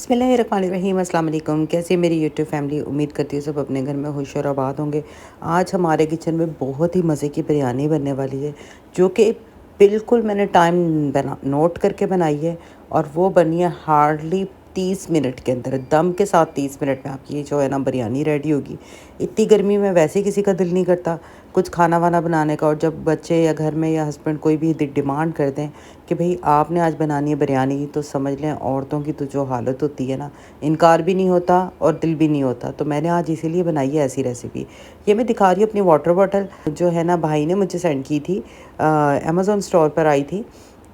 बिस्मिल्लाहिर्रहमानिर्रहीम। अस्सलाम वालेकुम। कैसी है मेरी यूट्यूब फैमिली? उम्मीद करती हूँ सब अपने घर में खुश और आबाद होंगे। आज हमारे किचन में बहुत ही मज़े की बिरयानी बनने वाली है, जो कि बिल्कुल मैंने टाइम बना नोट करके बनाई है, और वो बनी है हार्डली 30 मिनट के अंदर। दम के साथ 30 मिनट में आपकी जो है ना बिरयानी रेडी होगी। इतनी गर्मी में वैसे किसी का दिल नहीं करता कुछ खाना वाना बनाने का, और जब बच्चे या घर में या हस्बैंड कोई भी डिमांड कर दें कि भाई आपने आज बनानी है बिरयानी, तो समझ लें औरतों की तो जो हालत होती है ना, इनकार भी नहीं होता और दिल भी नहीं होता। तो मैंने आज इसीलिए बनाई है ऐसी रेसिपी। ये मैं दिखा रही हूँ अपनी वाटर बॉटल, जो है ना भाई ने मुझे सेंड की थी, अमेज़ॉन स्टोर पर आई थी।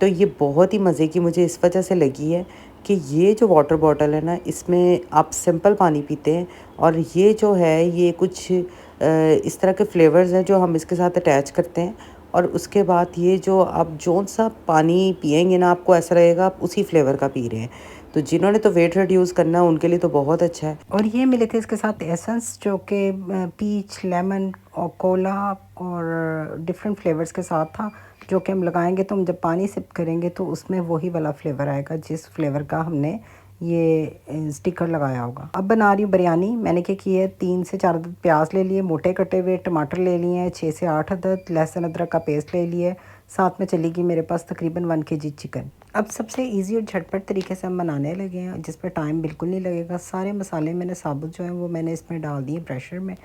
तो ये बहुत ही मज़े की मुझे इस वजह से लगी है कि ये जो वाटर बॉटल है ना, इसमें आप सिंपल पानी पीते हैं, और ये जो है ये कुछ इस तरह के फ्लेवर्स हैं जो हम इसके साथ अटैच करते हैं। और उसके बाद ये जो आप जौन सा पानी पिएंगे ना, आपको ऐसा लगेगा आप उसी फ्लेवर का पी रहे हैं। तो जिन्होंने तो वेट रिड्यूस करना है उनके लिए तो बहुत अच्छा है। और ये मिले थे इसके साथ एसेंस, जो कि पीच, लेमन और कोला और डिफरेंट फ्लेवर्स के साथ था, जो कि हम लगाएंगे तो हम जब पानी सिप करेंगे तो उसमें वही वाला फ्लेवर आएगा जिस फ्लेवर का हमने ये स्टिकर लगाया होगा। अब बना रही हूँ बिरयानी। मैंने क्या किया है, 3 से 4 अदद प्याज ले लिए, मोटे कटे हुए टमाटर ले लिए हैं, 6 से 8 अदद लहसुन अदरक का पेस्ट ले लिया है। साथ में चलेगी मेरे पास तकरीबन 1 kg चिकन। अब सबसे इजी और झटपट तरीके से हम बनाने लगे हैं, जिस पर टाइम बिल्कुल नहीं लगेगा। सारे मसाले मैंने साबुत जो हैं वो मैंने इसमें डाल दिए प्रेशर में,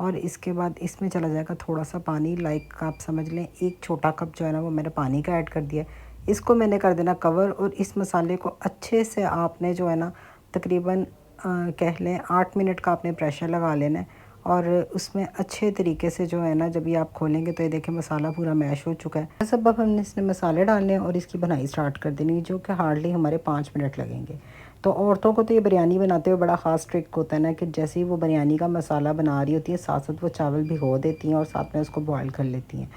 और इसके बाद इसमें चला जाएगा थोड़ा सा पानी, लाइक आप समझ लें 1 छोटा कप जो है ना वो मैंने पानी का ऐड कर दिया। इसको मैंने कर देना कवर, और इस मसाले को अच्छे से आपने जो है ना तकरीबन कह लें 8 मिनट का आपने प्रेशर लगा लेना है। और उसमें अच्छे तरीके से जो है ना, जब ये आप खोलेंगे तो ये देखें मसाला पूरा मैश हो चुका है। बस अब हमने इसमें मसाले डालने हैं और इसकी बनाई स्टार्ट कर देनी है, जो कि हार्डली हमारे 5 मिनट लगेंगे। तो औरतों को तो ये बिरयानी बनाते हुए बड़ा ख़ास ट्रिक होता है ना, कि जैसे ही वो बिरयानी का मसाला बना रही होती है, साथ साथ वो चावल भिगो देती हैं और साथ में उसको बॉयल कर लेती हैं।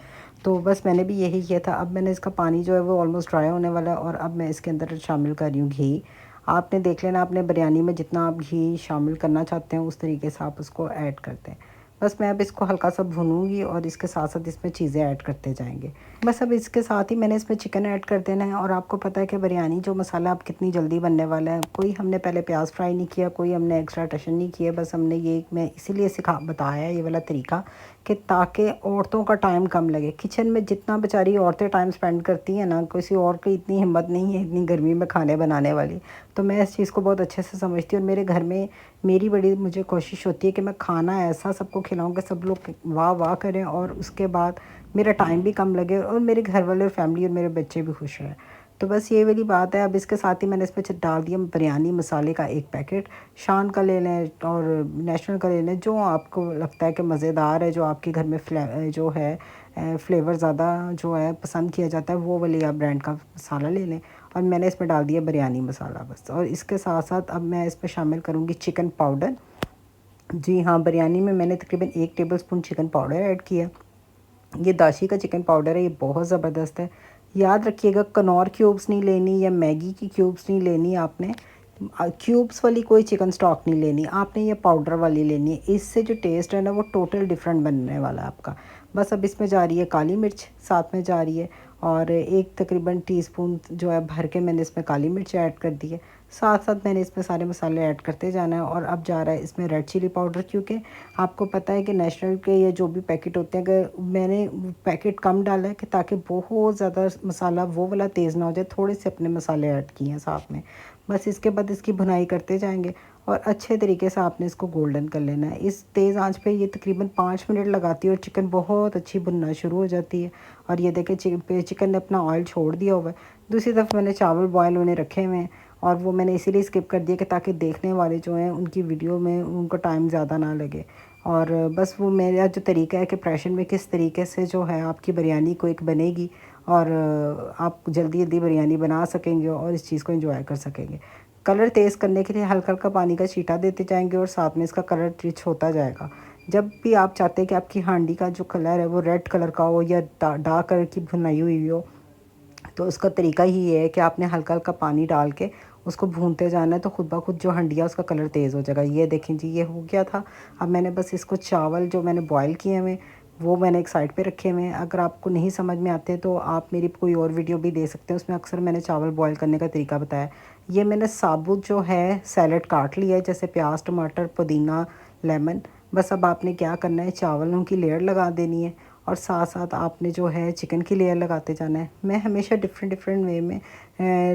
तो बस मैंने भी यही किया था। अब मैंने इसका पानी जो है वो ऑलमोस्ट ड्राई होने वाला है, और अब मैं इसके अंदर शामिल कर रही हूँ घी। आपने देख लेना अपने बिरयानी में जितना आप घी शामिल करना चाहते हैं उस तरीके से आप उसको ऐड करते हैं। बस मैं अब इसको हल्का सा भूनूंगी और इसके साथ साथ इसमें चीज़ें ऐड करते जाएंगे। बस अब इसके साथ ही मैंने इसमें चिकन ऐड कर देना है। और आपको पता है कि बिरयानी जो मसाला अब कितनी जल्दी बनने वाला है। कोई हमने पहले प्याज फ्राई नहीं किया, कोई हमने एक्स्ट्रा टशन नहीं किया। बस हमने ये मैं इसीलिए बताया है ये वाला तरीका, कि ताकि औरतों का टाइम कम लगे। किचन में जितना बेचारी औरतें टाइम स्पेंड करती हैं ना, किसी और की इतनी हिम्मत नहीं है इतनी गर्मी में खाने बनाने वाली। तो मैं इस चीज़ को बहुत अच्छे से समझती हूँ, और मेरे घर में मेरी बड़ी मुझे कोशिश होती है कि मैं खाना ऐसा सबको खिलाऊं कि सब लोग वाह वाह करें, और उसके बाद मेरा टाइम भी कम लगे और मेरे घर वाले और फैमिली और मेरे बच्चे भी खुश रहें। तो बस ये वाली बात है। अब इसके साथ ही मैंने इसमें डाल दिया बिरयानी मसाले का 1 पैकेट। शान का ले लें और नेशनल का ले लें, जो आपको लगता है कि मज़ेदार है, जो आपके घर में जो है फ्लेवर ज़्यादा जो है पसंद किया जाता है, वो वाली आप ब्रांड का मसाला ले लें। और मैंने इसमें डाल दिया बिरयानी मसाला बस। और इसके साथ साथ अब मैं इसमें शामिल करूँगी चिकन पाउडर। जी हाँ, बिरयानी में मैंने तकरीबन 1 टेबलस्पून चिकन पाउडर ऐड किया। ये दाशी का चिकन पाउडर है, ये बहुत ज़बरदस्त है। याद रखिएगा, कनौर क्यूब्स नहीं लेनी या मैगी की क्यूब्स नहीं लेनी आपने। क्यूब्स वाली कोई चिकन स्टॉक नहीं लेनी आपने, ये पाउडर वाली लेनी है। इससे जो टेस्ट है ना वो टोटल डिफरेंट बनने वाला है आपका। बस अब इसमें जा रही है काली मिर्च, साथ में जा रही है, और एक तकरीबन टीस्पून जो है भर के मैंने इसमें काली मिर्च ऐड कर दी है। साथ साथ मैंने इसमें सारे मसाले ऐड करते जाना है। और अब जा रहा है इसमें रेड चिली पाउडर, क्योंकि आपको पता है कि नेशनल के ये जो भी पैकेट होते हैं, अगर मैंने पैकेट कम डाला है कि ताकि बहुत ज़्यादा मसाला वो वाला तेज़ ना हो जाए, थोड़े से अपने मसाले ऐड किए हैं साथ में। बस इसके बाद इसकी भुनाई करते जाएंगे, और अच्छे तरीके से आपने इसको गोल्डन कर लेना है। इस तेज़ आंच पे ये तकरीबन 5 मिनट लगाती है और चिकन बहुत अच्छी भुनना शुरू हो जाती है। और ये देखें चिकन ने अपना ऑयल छोड़ दिया हुआ है। दूसरी तरफ मैंने चावल बॉयल होने रखे हुए हैं, और वो मैंने इसीलिए स्किप कर दिया कि ताकि देखने वाले जो हैं उनकी वीडियो में उनको टाइम ज़्यादा ना लगे। और बस वो मेरा जो तरीका है कि प्रेशर में किस तरीके से जो है आपकी बिरयानी क्विक बनेगी, और आप जल्दी जल्दी बिरयानी बना सकेंगे और इस चीज़ को एंजॉय कर सकेंगे। कलर तेज़ करने के लिए हल्का हल्का पानी का छींटा देते जाएंगे, और साथ में इसका कलर रिच होता जाएगा। जब भी आप चाहते हैं कि आपकी हांडी का जो कलर है वो रेड कलर का हो या डार्क कलर की भुनाई हुई हो, तो उसका तरीका ही ये है कि आपने हल्का हल्का पानी डाल के उसको भूनते जाना है, तो खुद ब खुद जो हंडिया उसका कलर तेज़ हो जाएगा। ये देखें जी, ये हो गया था। अब मैंने बस इसको चावल जो मैंने बॉयल किए हुए वो मैंने एक साइड पे रखे हुए हैं। अगर आपको नहीं समझ में आते तो आप मेरी कोई और वीडियो भी दे सकते हैं, उसमें अक्सर मैंने चावल बॉयल करने का तरीका बताया। ये मैंने साबुत जो है सैलड काट लिया है, जैसे प्याज, टमाटर, पुदीना, लेमन। बस अब आपने क्या करना है, चावलों की लेयर लगा देनी है और साथ साथ आपने जो है चिकन की लेयर लगाते जाना है। मैं हमेशा डिफरेंट वे में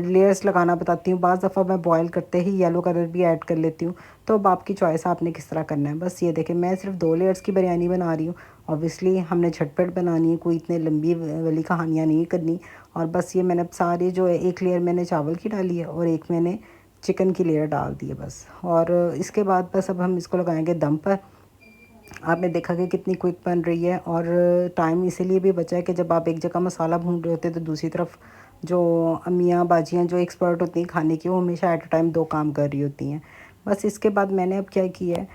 लेयर्स लगाना बताती हूँ। बाज़ दफ़ा मैं बॉयल करते ही येलो कलर भी ऐड कर लेती हूँ। तो अब आपकी चॉइस, आपने किस तरह करना है। बस ये देखें, मैं सिर्फ 2 लेयर्स की बिरयानी बना रही हूँ। ऑब्वियसली हमने झटपट बनानी है, कोई इतने लंबी वाली कहानियाँ नहीं करनी। और बस ये मैंने सारी जो है, एक लेयर मैंने चावल की डाली है और एक मैंने चिकन की लेयर डाल दी है बस। और इसके बाद बस अब हम इसको लगाएंगे दम पर। आपने देखा कि कितनी क्विक बन रही है और टाइम इसीलिए भी बचा है कि जब आप एक जगह मसाला भून रहे होते हैं तो दूसरी तरफ जो अम्मियाँ बाजियाँ जो एक्सपर्ट होती हैं खाने की, वो हमेशा एट अ टाइम 2 काम कर रही होती हैं। बस इसके बाद मैंने अब क्या किया है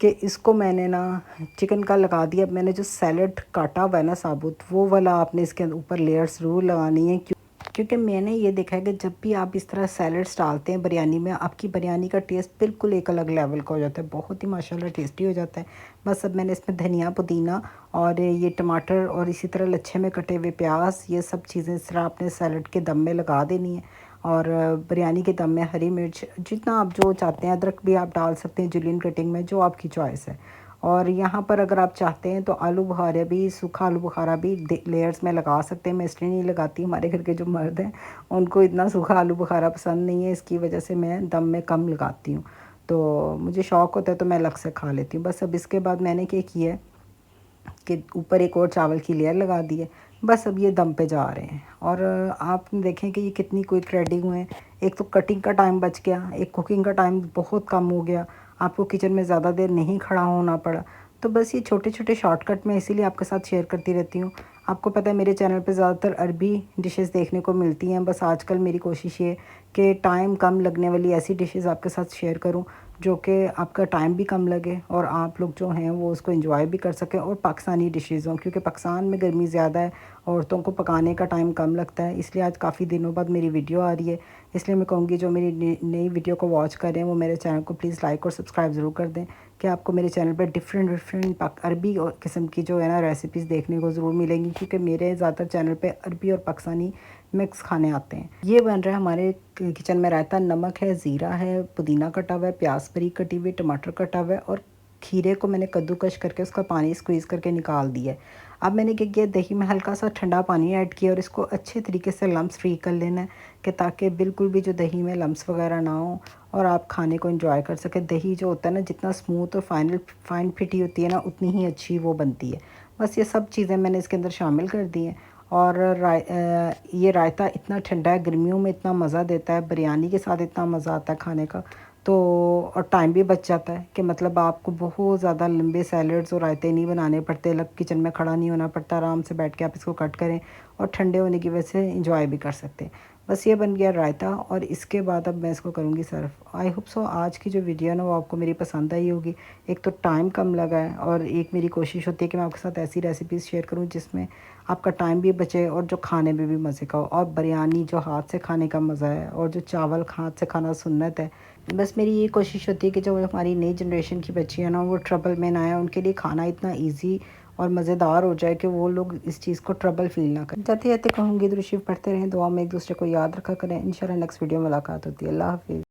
कि इसको मैंने ना चिकन का लगा दिया। अब मैंने जो सैलड काटा हुआ है ना साबुत, वो वाला आपने इसके ऊपर लेयर्स ज़रूर लगानी है। क्योंकि मैंने ये देखा है कि जब भी आप इस तरह सैलड्स डालते हैं बिरयानी में, आपकी बिरयानी का टेस्ट बिल्कुल एक अलग लेवल का हो जाता है, बहुत ही माशाल्लाह टेस्टी हो जाता है। बस अब मैंने इसमें धनिया, पुदीना और ये टमाटर और इसी तरह लच्छे में कटे हुए प्याज, ये सब चीज़ें इस तरह आपने सैलड के दम में लगा देनी है। और बिरयानी के दम में हरी मिर्च जितना आप जो चाहते हैं, अदरक भी आप डाल सकते हैं जुलियन कटिंग में, जो आपकी चॉइस है। और यहाँ पर अगर आप चाहते हैं तो आलू बुखारा भी, सूखा आलू बुखारा भी लेयर्स में लगा सकते हैं। मैं इसलिए नहीं लगाती, हमारे घर के जो मर्द हैं उनको इतना सूखा आलू बुखारा पसंद नहीं है, इसकी वजह से मैं दम में कम लगाती हूँ। तो मुझे शौक़ होता है तो मैं अलग से खा लेती हूँ। बस अब इसके बाद मैंने क्या किया है कि ऊपर एक और चावल की लेयर लगा दी है। बस अब ये दम पे जा रहे हैं और आप देखें कि ये कितनी क्विक रेडी हुए हैं। एक तो कटिंग का टाइम बच गया, एक कुकिंग का टाइम बहुत कम हो गया, आपको किचन में ज़्यादा देर नहीं खड़ा होना पड़ा। तो बस ये छोटे छोटे शॉर्टकट मैं इसीलिए आपके साथ शेयर करती रहती हूँ। आपको पता है मेरे चैनल पे ज़्यादातर अरबी डिशेस देखने को मिलती हैं। बस आजकल मेरी कोशिश ये कि टाइम कम लगने वाली ऐसी डिशेस आपके साथ शेयर करूँ जो कि आपका टाइम भी कम लगे और आप लोग जो हैं वो उसको एंजॉय भी कर सकें, और पाकिस्तानी डिशेज़ हों, क्योंकि पाकिस्तान में गर्मी ज़्यादा है, औरतों को पकाने का टाइम कम लगता है। इसलिए आज काफ़ी दिनों बाद मेरी वीडियो आ रही है। इसलिए मैं कहूँगी जो मेरी नई वीडियो को वॉच कर रहे हैं वो मेरे चैनल को प्लीज़ लाइक और सब्सक्राइब ज़रूर कर दें, कि आपको मेरे चैनल पर डिफरेंट अरबी और किस्म की जो है ना रेसिपीज़ देखने को ज़रूर मिलेंगी, क्योंकि मेरे ज़्यादातर चैनल पे अरबी और पाकिस्तानी मिक्स खाने आते हैं। ये बन रहा है हमारे किचन में रायता। नमक है, ज़ीरा है, पुदीना कटा हुआ है, प्याज बारीक कटी हुई, टमाटर कटा हुआ है और खीरे को मैंने कद्दूकश करके उसका पानी स्क्वीज़ करके निकाल दिया है। अब मैंने क्या किया, दही में हल्का सा ठंडा पानी ऐड किया और इसको अच्छे तरीके से लम्स फ्री कर लेना है, कि ताकि बिल्कुल भी जो दही में लम्स वगैरह ना हो और आप खाने को एंजॉय कर सकें। दही जो होता है ना, जितना स्मूथ और फाइन फिटी होती है ना, उतनी ही अच्छी वो बनती है। बस ये सब चीज़ें मैंने इसके अंदर शामिल कर दी हैं। और ये रायता इतना ठंडा है, गर्मियों में इतना मज़ा देता है, बिरयानी के साथ इतना मज़ा आता है खाने का। तो और टाइम भी बच जाता है, कि मतलब आपको बहुत ज़्यादा लंबे सैलड्स और रायते नहीं बनाने पड़ते, अलग किचन में खड़ा नहीं होना पड़ता, आराम से बैठ के आप इसको कट करें और ठंडे होने की वजह से इंजॉय भी कर सकते हैं। बस ये बन गया रायता और इसके बाद अब मैं इसको करूँगी सर्व। आई होप सो आज की जो वीडियो है ना वो आपको मेरी पसंद आई होगी। एक तो टाइम कम लगा है और एक मेरी कोशिश होती है कि मैं आपके साथ ऐसी रेसिपीज़ शेयर करूँ जिसमें आपका टाइम भी बचे और जो खाने में भी मज़े का हो। और बिरयानी जो हाथ से खाने का मज़ा है और जो चावल हाथ से खाना सुन्नत है। बस मेरी ये कोशिश होती है कि जो हमारी नई जनरेशन की बच्ची है ना, वो ट्रबल में ना आए, उनके लिए खाना इतना ईजी और मज़ेदार हो जाए कि वो लोग इस चीज़ को ट्रबल फील ना करें। जाते जाते कहूँगी दुरूद शरीफ पढ़ते रहें, दुआ में एक दूसरे को याद रखा करें। इंशाल्लाह नेक्स्ट वीडियो में मुलाकात होती है। अल्लाह हाफ़िज़।